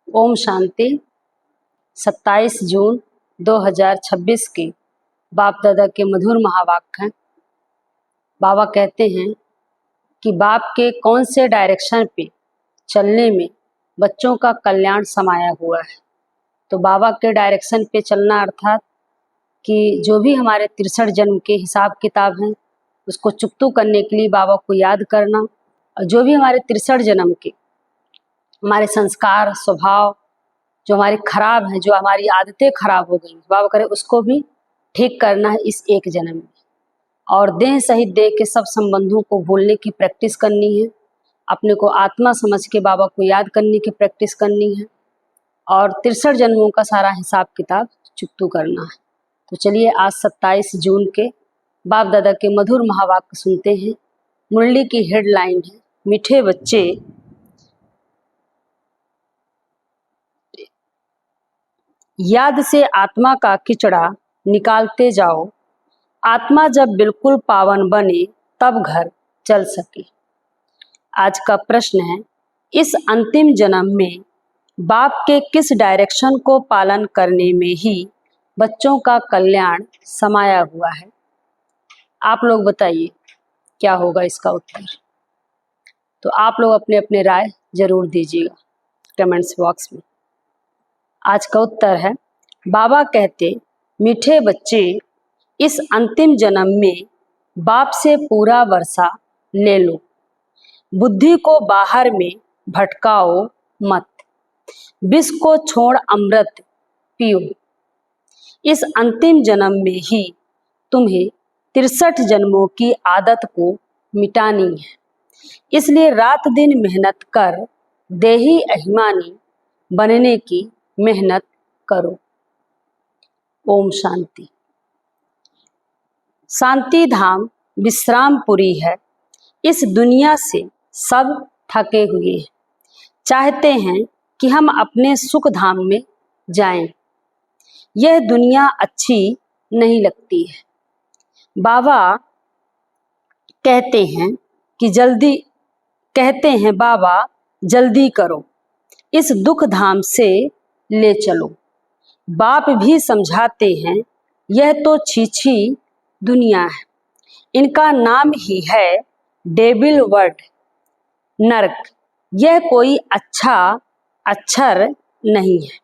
ओम शांति। 27 जून 2026 के बाप दादा के मधुर महावाक्य हैं। बाबा कहते हैं कि बाप के कौन से डायरेक्शन पे चलने में बच्चों का कल्याण समाया हुआ है। तो बाबा के डायरेक्शन पे चलना अर्थात कि जो भी हमारे 63 जन्म के हिसाब किताब हैं उसको चुकतू करने के लिए बाबा को याद करना, और जो भी हमारे 63 जन्म के हमारे संस्कार स्वभाव जो हमारे खराब हैं, जो हमारी आदतें खराब हो गई, बाबा करे उसको भी ठीक करना है इस एक जन्म में। और देह सहित देह के सब संबंधों को भूलने की प्रैक्टिस करनी है, अपने को आत्मा समझ के बाबा को याद करने की प्रैक्टिस करनी है, और 63 जन्मों का सारा हिसाब किताब चुकतू करना है। तो चलिए आज 27 जून के बाप दादा के मधुर महावाक्य सुनते हैं। मुरली की हेडलाइन है, मीठे बच्चे याद से आत्मा का किचड़ा निकालते जाओ, आत्मा जब बिल्कुल पावन बने तब घर चल सके। आज का प्रश्न है, इस अंतिम जन्म में बाप के किस डायरेक्शन को पालन करने में ही बच्चों का कल्याण समाया हुआ है? आप लोग बताइए क्या होगा इसका उत्तर। तो आप लोग अपने अपने राय जरूर दीजिएगा कमेंट्स बॉक्स में। आज का उत्तर है, बाबा कहते मीठे बच्चे इस अंतिम जन्म में बाप से पूरा वर्षा ले लो, बुद्धि को बाहर में भटकाओ मत, विष को छोड़ अमृत पियो। इस अंतिम जन्म में ही तुम्हें 63 जन्मों की आदत को मिटानी है, इसलिए रात दिन मेहनत कर देही अभिमानी बनने की मेहनत करो। ओम शांति। शांति धाम विश्रामपुरी है। इस दुनिया से सब थके हुए हैं, चाहते हैं कि हम अपने सुख धाम में जाएं। यह दुनिया अच्छी नहीं लगती है। बाबा कहते हैं बाबा जल्दी करो, इस दुख धाम से ले चलो। बाप भी समझाते हैं, यह तो छीछी दुनिया है, इनका नाम ही है डेविल वर्ड, नरक। यह कोई अच्छा अक्षर नहीं है।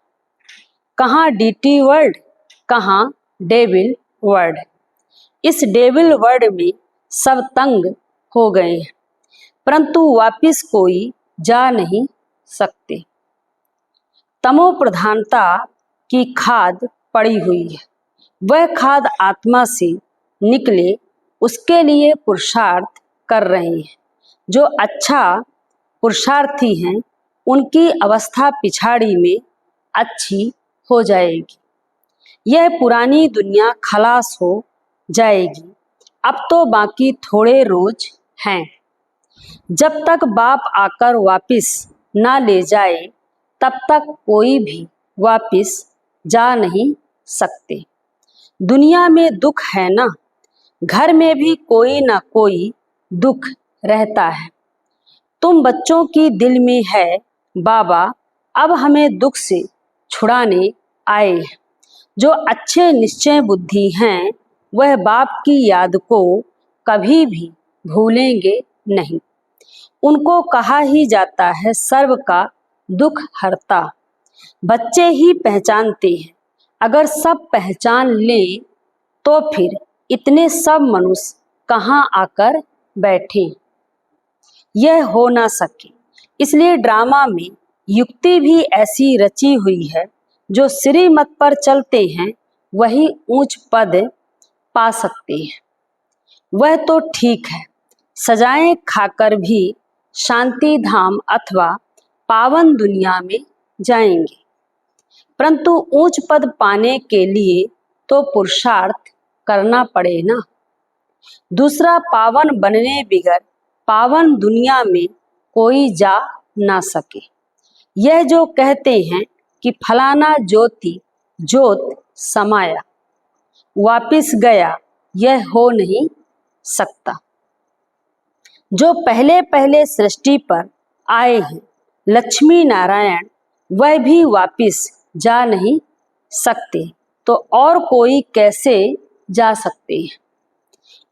कहाँ डीटी वर्ड, कहाँ डेविल वर्ड। इस डेविल वर्ड में सब तंग हो गए हैं, परंतु वापिस कोई जा नहीं सकते। तमो प्रधानता की खाद पड़ी हुई है, वह खाद आत्मा से निकले उसके लिए पुरुषार्थ कर रहे हैं। जो अच्छा पुरुषार्थी हैं उनकी अवस्था पिछाड़ी में अच्छी हो जाएगी। यह पुरानी दुनिया खलास हो जाएगी। अब तो बाकी थोड़े रोज हैं। जब तक बाप आकर वापिस ना ले जाए तब तक कोई भी वापिस जा नहीं सकते। दुनिया में दुख है ना, घर में भी कोई ना कोई दुख रहता है। तुम बच्चों की दिल में है बाबा अब हमें दुख से छुड़ाने आए हैं। जो अच्छे निश्चय बुद्धि हैं वह बाप की याद को कभी भी भूलेंगे नहीं। उनको कहा ही जाता है सर्व का दुख हरता। बच्चे ही पहचानते हैं, अगर सब पहचान ले तो फिर इतने सब मनुष्य कहाँ आकर बैठे। यह हो ना सके, इसलिए ड्रामा में युक्ति भी ऐसी रची हुई है, जो श्रीमत पर चलते हैं वही ऊंच पद पा सकते हैं। वह तो ठीक है, सजाएं खाकर भी शांति धाम अथवा पावन दुनिया में जाएंगे, परंतु ऊंच पद पाने के लिए तो पुरुषार्थ करना पड़े ना। दूसरा पावन बनने बिगर पावन दुनिया में कोई जा ना सके। यह जो कहते हैं कि फलाना ज्योति ज्योत समाया वापिस गया, यह हो नहीं सकता। जो पहले पहले सृष्टि पर आए हैं लक्ष्मी नारायण वह भी वापिस जा नहीं सकते, तो और कोई कैसे जा सकते हैं।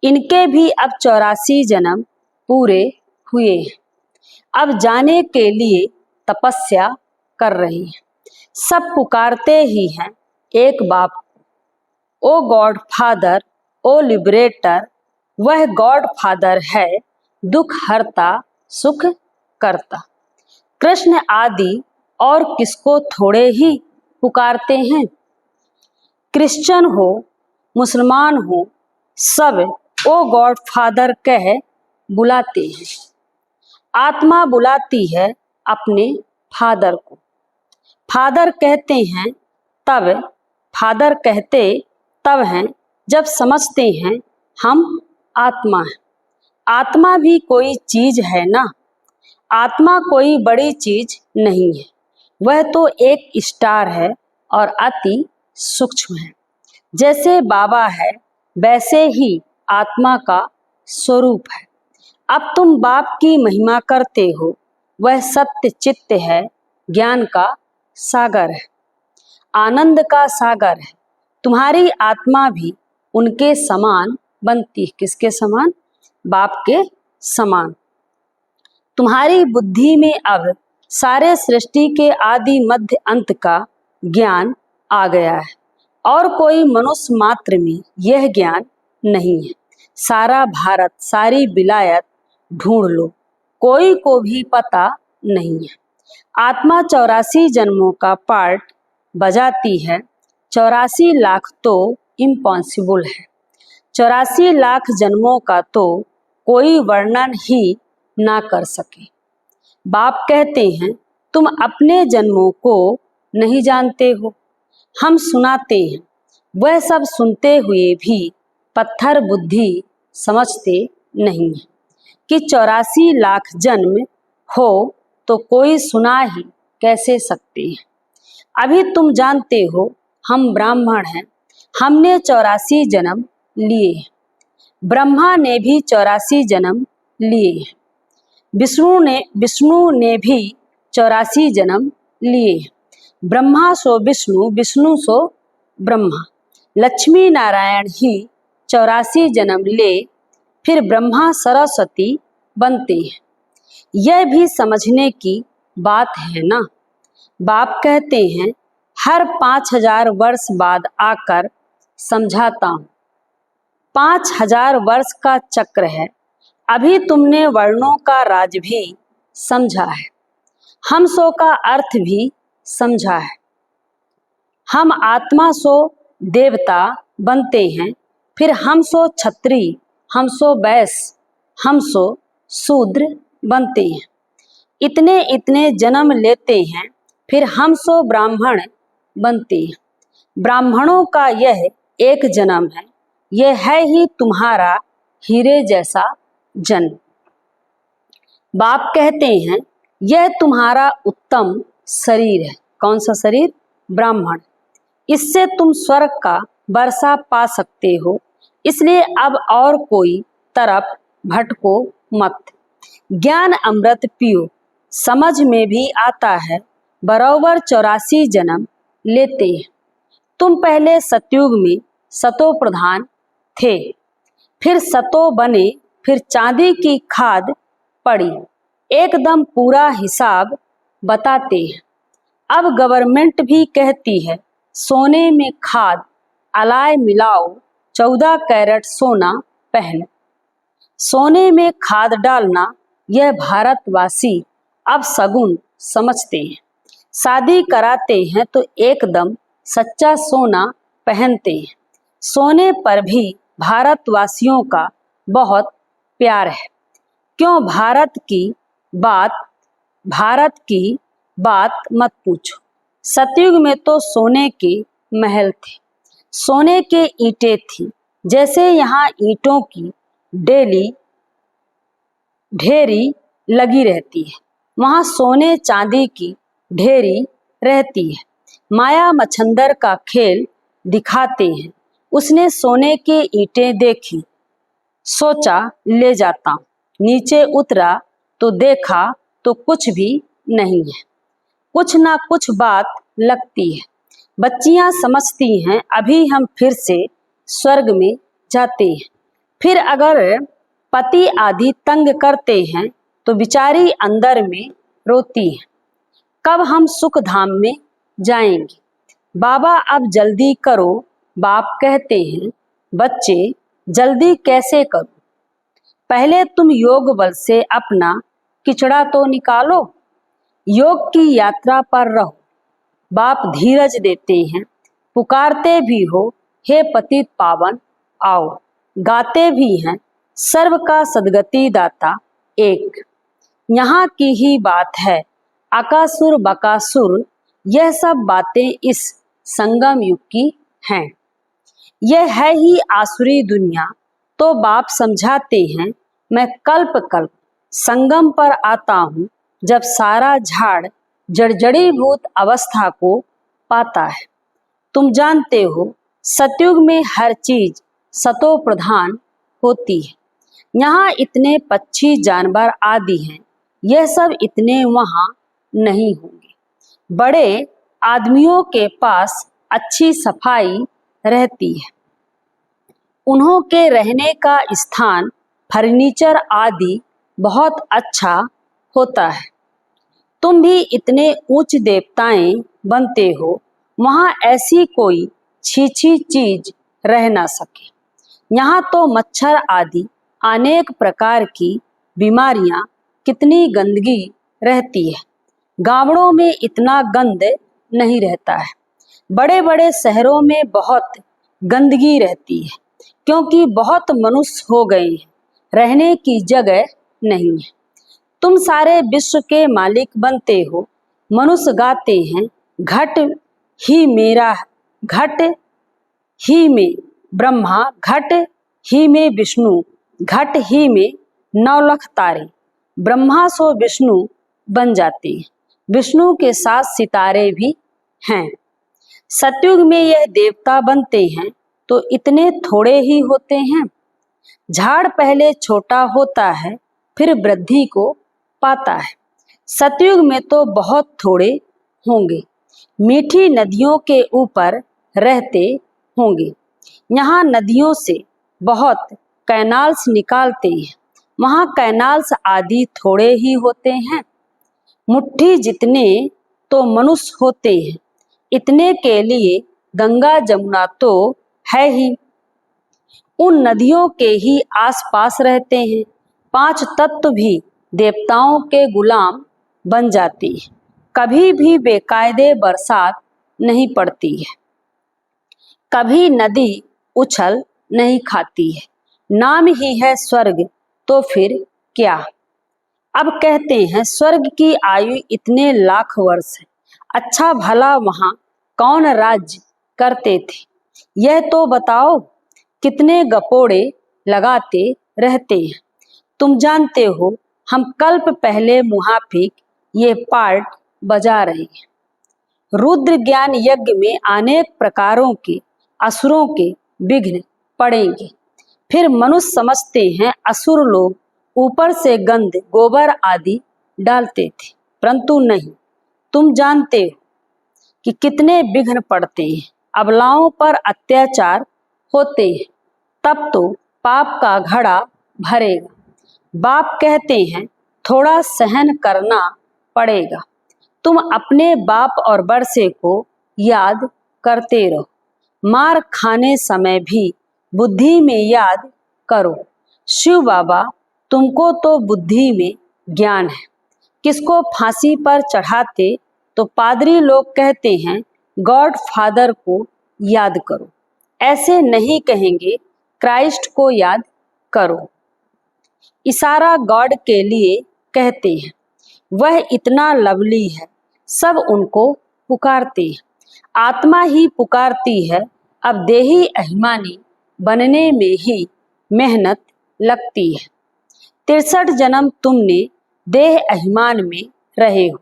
इनके भी अब 84 जन्म पूरे हुए हैं, अब जाने के लिए तपस्या कर रहे हैं। सब पुकारते ही हैं एक बाप को, ओ गॉड फादर, ओ लिबरेटर। वह गॉड फादर है, दुख हरता सुख करता। कृष्ण आदि और किसको थोड़े ही पुकारते हैं। क्रिश्चियन हो मुसलमान हो, सब ओ गॉड फादर कह बुलाते हैं। आत्मा बुलाती है अपने फादर को। फादर कहते हैं तब, फादर कहते तब हैं जब समझते हैं हम आत्मा हैं। आत्मा भी कोई चीज है ना, आत्मा कोई बड़ी चीज नहीं है, वह तो एक स्टार है और अति सूक्ष्म है। जैसे बाबा है वैसे ही आत्मा का स्वरूप है। अब तुम बाप की महिमा करते हो, वह सत्य चित्त है, ज्ञान का सागर है, आनंद का सागर है। तुम्हारी आत्मा भी उनके समान बनती है। किसके समान? बाप के समान। तुम्हारी बुद्धि में अब सारे सृष्टि के आदि मध्य अंत का ज्ञान आ गया है, और कोई मनुष्य मात्र में यह ज्ञान नहीं है। सारा भारत, सारी विलायत ढूंढ लो, कोई को भी पता नहीं है। आत्मा 84 जन्मों का पार्ट बजाती है। 84 लाख तो इम्पॉसिबल है। 84 लाख जन्मों का तो कोई वर्णन ही ना कर सके। बाप कहते हैं तुम अपने जन्मों को नहीं जानते हो, हम सुनाते हैं। वह सब सुनते हुए भी पत्थर बुद्धि समझते नहीं है कि 84 लाख जन्म हो तो कोई सुना ही कैसे सकते हैं। अभी तुम जानते हो हम ब्राह्मण हैं, हमने 84 जन्म लिए हैं। ब्रह्मा ने भी 84 जन्म लिए हैं। विष्णु ने भी 84 जन्म लिए हैं। ब्रह्मा सो विष्णु, विष्णु सो ब्रह्मा। लक्ष्मी नारायण ही 84 जन्म ले फिर ब्रह्मा सरस्वती बनते हैं। यह भी समझने की बात है ना। बाप कहते हैं हर 5000 वर्ष बाद आकर समझाता हूँ। 5000 वर्ष का चक्र है। अभी तुमने वर्णों का राज भी समझा है, हम सो का अर्थ भी समझा है। हम आत्मा सो देवता बनते हैं, फिर हम सो क्षत्रिय, हम सो वैश्य, हम सो शूद्र बनते हैं। इतने इतने जन्म लेते हैं, फिर हम सो ब्राह्मण बनते हैं। ब्राह्मणों का यह एक जन्म है, यह है ही तुम्हारा हीरे जैसा जन्म। बाप कहते हैं यह तुम्हारा उत्तम शरीर है। कौन सा शरीर? ब्राह्मण। इससे तुम स्वर्ग का वर्षा पा सकते हो, इसलिए अब और कोई तरफ भटको मत। ज्ञान अमृत पियो, समझ में भी आता है। बराबर 84 जन्म लेते हैं। तुम पहले सतयुग में सतो प्रधान थे, फिर सतो बने, फिर चांदी की खाद पड़ी। एकदम पूरा हिसाब बताते हैं। अब गवर्नमेंट भी कहती है सोने में खाद अलाय मिलाओ, 14 कैरेट सोना पहन। सोने में खाद डालना यह भारतवासी अब सगुन समझते हैं। शादी कराते हैं तो एकदम सच्चा सोना पहनते हैं। सोने पर भी भारतवासियों का बहुत प्यार है। क्यों भारत की बात मत पूछो। सतयुग में तो सोने के महल थे, सोने के ईंटें थी। जैसे यहाँ ईंटों की ढेरी लगी रहती है, वहाँ सोने चांदी की ढेरी रहती है। माया मच्छंदर का खेल दिखाते हैं। उसने सोने की ईंटें देखी, सोचा ले जाता हूँ। नीचे उतरा तो देखा तो कुछ भी नहीं है। कुछ ना कुछ बात लगती है। बच्चियां समझती हैं अभी हम फिर से स्वर्ग में जाते हैं। फिर अगर पति आदि तंग करते हैं तो बेचारी अंदर में रोती है, कब हम सुख धाम में जाएंगे। बाबा अब जल्दी करो। बाप कहते हैं बच्चे जल्दी कैसे करो, पहले तुम योग बल से अपना किचड़ा तो निकालो, योग की यात्रा पर रहो। बाप धीरज देते हैं, पुकारते भी हो हे पतित पावन आओ, गाते भी हैं सर्व का सदगति दाता एक। यहाँ की ही बात है अकासुर बकासुर, यह सब बातें इस संगम युग की हैं। यह है ही आसुरी दुनिया। तो बाप समझाते हैं मैं कल्प कल्प संगम पर आता हूँ, जब सारा झाड़ जड़जड़ीभूत अवस्था को पाता है। तुम जानते हो सतयुग में हर चीज सतो प्रधान होती है। यहाँ इतने पक्षी जानवर आदि हैं, यह सब इतने वहाँ नहीं होंगे। बड़े आदमियों के पास अच्छी सफाई रहती है, उन्हों के रहने का स्थान फर्नीचर आदि बहुत अच्छा होता है। तुम भी इतने ऊंच देवताएं बनते हो, वहाँ ऐसी कोई छीछी चीज रह ना सके। यहाँ तो मच्छर आदि अनेक प्रकार की बीमारियां, कितनी गंदगी रहती है। गांवों में इतना गंद नहीं रहता है, बड़े बड़े शहरों में बहुत गंदगी रहती है, क्योंकि बहुत मनुष्य हो गए हैं, रहने की जगह नहीं है। तुम सारे विश्व के मालिक बनते हो। मनुष्य गाते हैं घट ही मेरा, घट ही में ब्रह्मा, घट ही में विष्णु, घट ही में 9 लाख तारे। ब्रह्मा सो विष्णु बन जाते हैं, विष्णु के साथ सितारे भी हैं। सतयुग में यह देवता बनते हैं तो इतने थोड़े ही होते हैं। झाड़ पहले छोटा होता है, फिर वृद्धि को पाता है। सतयुग में तो बहुत थोड़े होंगे, मीठी नदियों के ऊपर रहते होंगे। यहाँ नदियों से बहुत कैनाल्स निकालते हैं, वहाँ कैनाल्स आदि थोड़े ही होते हैं। मुट्ठी जितने तो मनुष्य होते हैं, इतने के लिए गंगा जमुना तो है ही। उन नदियों के ही आसपास रहते हैं। 5 तत्व भी देवताओं के गुलाम बन जाते हैं। कभी भी बेकायदे बरसात नहीं पड़ती है, कभी नदी उछल नहीं खाती है। नाम ही है स्वर्ग, तो फिर क्या। अब कहते हैं स्वर्ग की आयु इतने लाख वर्ष है। अच्छा भला वहां कौन राज्य करते थे, यह तो बताओ। कितने गपोड़े लगाते रहते हैं। तुम जानते हो हम कल्प पहले मुहाफिक ये पार्ट बजा रहे हैं। रुद्र ज्ञान यज्ञ में अनेक प्रकारों के असुरों के विघ्न पड़ेंगे। फिर मनुष्य समझते हैं असुर लोग ऊपर से गंध गोबर आदि डालते थे, परंतु नहीं। तुम जानते हो कि कितने विघ्न पड़ते हैं, अबलाओं पर अत्याचार होते हैं, तब तो पाप का घड़ा भरेगा। बाप कहते हैं थोड़ा सहन करना पड़ेगा। तुम अपने बाप और बरसे को याद करते रहो। मार खाने समय भी बुद्धि में याद करो। शिव बाबा तुमको तो बुद्धि में ज्ञान है। किसको फांसी पर चढ़ाते तो पादरी लोग कहते हैं गॉड फादर को याद करो, ऐसे नहीं कहेंगे क्राइस्ट को याद करो। इशारा गॉड के लिए कहते हैं, वह इतना लवली है, सब उनको पुकारते हैं। आत्मा ही पुकारती है, अब देही अभिमानी बनने में ही मेहनत लगती है। 63 जन्म तुमने देह अभिमान में रहे हो,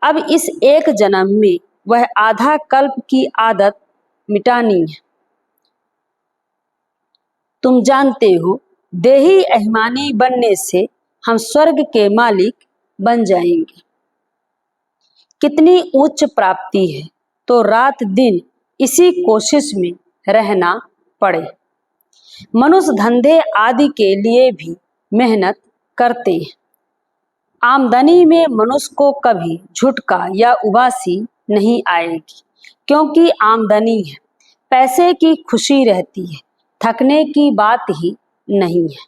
अब इस एक जन्म में वह आधा कल्प की आदत मिटानी है। तुम जानते हो देही अभिमानी बनने से हम स्वर्ग के मालिक बन जाएंगे। कितनी उच्च प्राप्ति है, तो रात दिन इसी कोशिश में रहना पड़े। मनुष्य धंधे आदि के लिए भी मेहनत करते हैं। आमदनी में मनुष्य को कभी झुटका या उबासी नहीं आएगी, क्योंकि आमदनी है, पैसे की खुशी रहती है, थकने की बात ही नहीं है।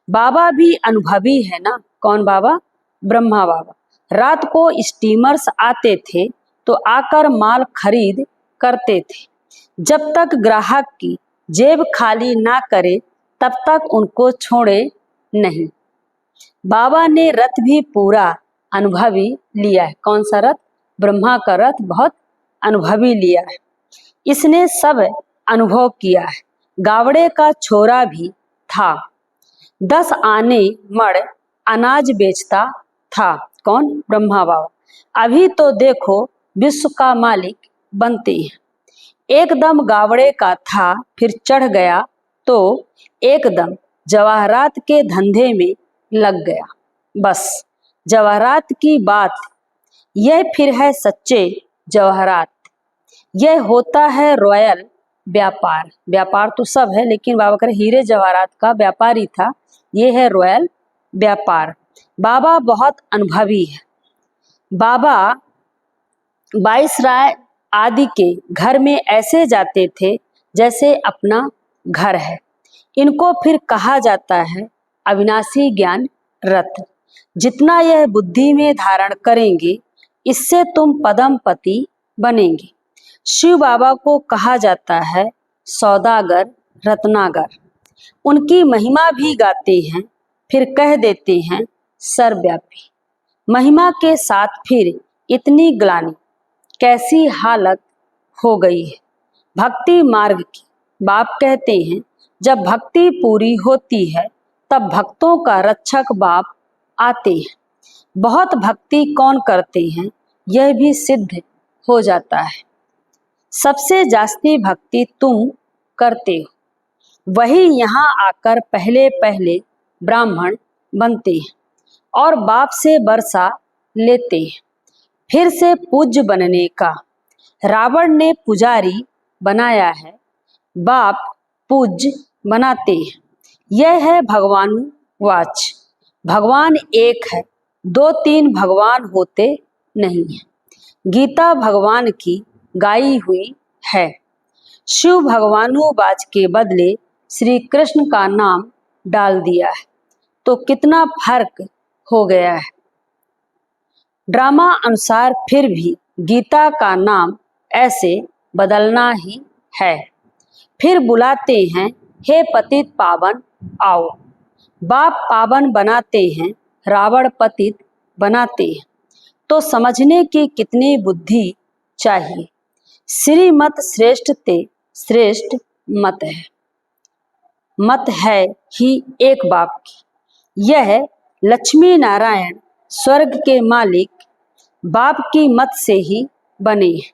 बाबा भी अनुभवी है ना। कौन बाबा? ब्रह्मा बाबा। रात को स्टीमर्स आते थे तो आकर माल खरीद करते थे। जब तक ग्राहक की जेब खाली ना करे तब तक उनको छोड़े नहीं। बाबा ने रथ भी पूरा अनुभवी लिया है। कौन सा रथ? ब्रह्मा का रथ बहुत अनुभवी लिया है। इसने सब अनुभव किया है। गावड़े का छोरा भी था, 10 आने मण अनाज बेचता था। कौन? ब्रह्मा बाबा। अभी तो देखो विश्व का मालिक बनते हैं। एकदम गावड़े का था, फिर चढ़ गया तो एकदम जवाहरात के धंधे में लग गया। बस जवाहरात की बात यह फिर है सच्चे जवाहरात। यह होता है रॉयल व्यापार। व्यापार तो सब है, लेकिन बाबा कह रहे हीरे जवाहरात का व्यापारी था। यह है रॉयल व्यापार। बाबा बहुत अनुभवी है। बाबा 22 राय आदि के घर में ऐसे जाते थे जैसे अपना घर है। इनको फिर कहा जाता है अविनाशी ज्ञान रत्न। जितना यह बुद्धि में धारण करेंगे, इससे तुम पदमपति बनेंगे। शिव बाबा को कहा जाता है सौदागर, रत्नागर। उनकी महिमा भी गाते हैं, फिर कह देते हैं सर्वव्यापी। महिमा के साथ फिर इतनी ग्लानि, कैसी हालत हो गई है भक्ति मार्ग की। बाप कहते हैं जब भक्ति पूरी होती है तब भक्तों का रक्षक बाप आते हैं। बहुत भक्ति कौन करते हैं यह भी सिद्ध हो जाता है। सबसे जास्ती भक्ति तुम करते हो, वही यहाँ आकर पहले पहले ब्राह्मण बनते हैं और बाप से बरसा लेते हैं। फिर से पूज्य बनने का रावण ने पुजारी बनाया है, बाप पूज्य बनाते हैं। यह है भगवानुवाच। भगवान एक है, 2-3 भगवान होते नहीं है। गीता भगवान की गाई हुई है। शिव भगवानुवाच के बदले श्री कृष्ण का नाम डाल दिया है, तो कितना फर्क हो गया है। ड्रामा अनुसार फिर भी गीता का नाम ऐसे बदलना ही है। फिर बुलाते हैं हे पतित पावन आओ। बाप पावन बनाते हैं, रावण पतित बनाते हैं, तो समझने की कितनी बुद्धि चाहिए। श्रीमत श्रेष्ठ ते श्रेष्ठ मत है। मत है ही एक बाप की। यह लक्ष्मी नारायण स्वर्ग के मालिक बाप की मत से ही बने हैं।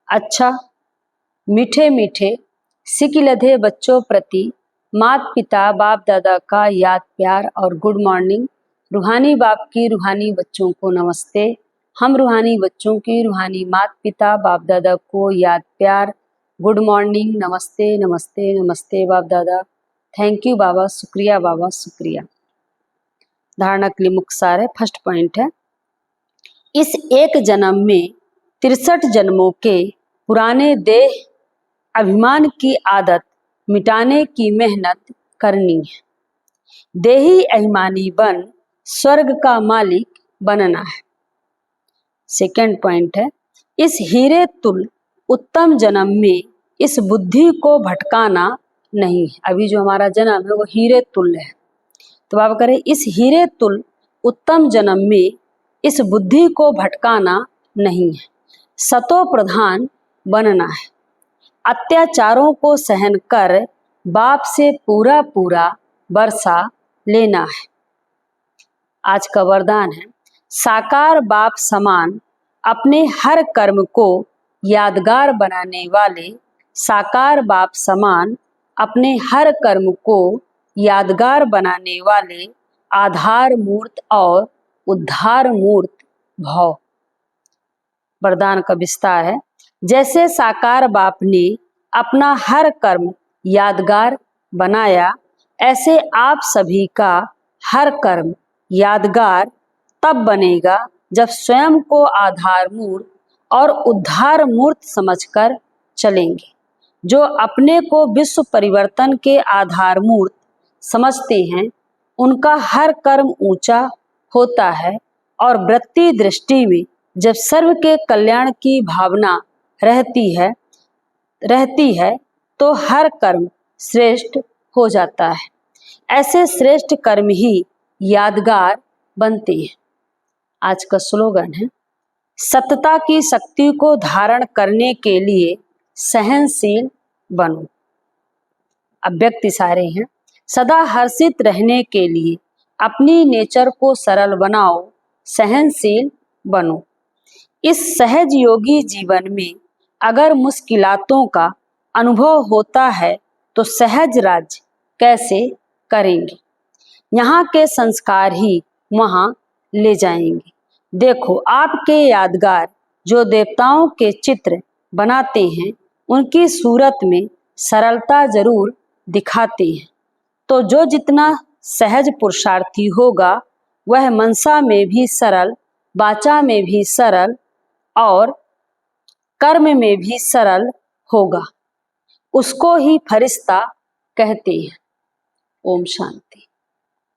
अच्छा, मीठे मीठे सिकिलधे बच्चों प्रति माता पिता बाप दादा का याद प्यार और गुड मॉर्निंग। रूहानी बाप की रूहानी बच्चों को नमस्ते। हम रूहानी बच्चों की रूहानी माता पिता बाप दादा को याद प्यार, गुड मॉर्निंग, नमस्ते नमस्ते नमस्ते बाप दादा। थैंक यू बाबा, शुक्रिया बाबा, शुक्रिया। धारणा के लिए मुख्य सार है। फर्स्ट पॉइंट है, इस एक जन्म में 63 जन्मों के पुराने देह अभिमान की आदत मिटाने की मेहनत करनी है। देही अभिमानी बन स्वर्ग का मालिक बनना है। सेकंड पॉइंट है, इस हीरे तुल उत्तम जन्म में इस बुद्धि को भटकाना नहीं है। अभी जो हमारा जन्म है वो हीरे तुल्य है, तो बाबा कह रहे इस हीरे तुल उत्तम जन्म में इस बुद्धि को भटकाना नहीं है। सतो प्रधान बनना है। अत्याचारों को सहन कर बाप से पूरा पूरा बरसा लेना है। आज का वरदान है, साकार बाप समान अपने हर कर्म को यादगार बनाने वाले, साकार बाप समान अपने हर कर्म को यादगार बनाने वाले आधार मूर्त और उद्धार मूर्त भव। वरदान का विस्तार है। जैसे साकार बाप ने अपना हर कर्म यादगार बनाया, ऐसे आप सभी का हर कर्म यादगार तब बनेगा जब स्वयं को आधार मूर्त और उद्धार मूर्त समझकर चलेंगे। जो अपने को विश्व परिवर्तन के आधार मूर्त समझते हैं, उनका हर कर्म ऊंचा होता है और वृत्ति दृष्टि में जब सर्व के कल्याण की भावना रहती है तो हर कर्म श्रेष्ठ हो जाता है। ऐसे श्रेष्ठ कर्म ही यादगार बनते हैं। आज का स्लोगन है, सत्यता की शक्ति को धारण करने के लिए सहनशील बनो। अब व्यक्ति सारे हैं, सदा हर्षित रहने के लिए अपनी नेचर को सरल बनाओ, सहनशील बनो। इस सहज योगी जीवन में अगर मुश्किलातों का अनुभव होता है तो सहज राज्य कैसे करेंगे। यहाँ के संस्कार ही वहाँ ले जाएंगे। देखो, आपके यादगार जो देवताओं के चित्र बनाते हैं, उनकी सूरत में सरलता जरूर दिखाते हैं। तो जो जितना सहज पुरुषार्थी होगा, वह मनसा में भी सरल, वाचा में भी सरल और कर्म में भी सरल होगा। उसको ही फरिश्ता कहते हैं। ओम शांति।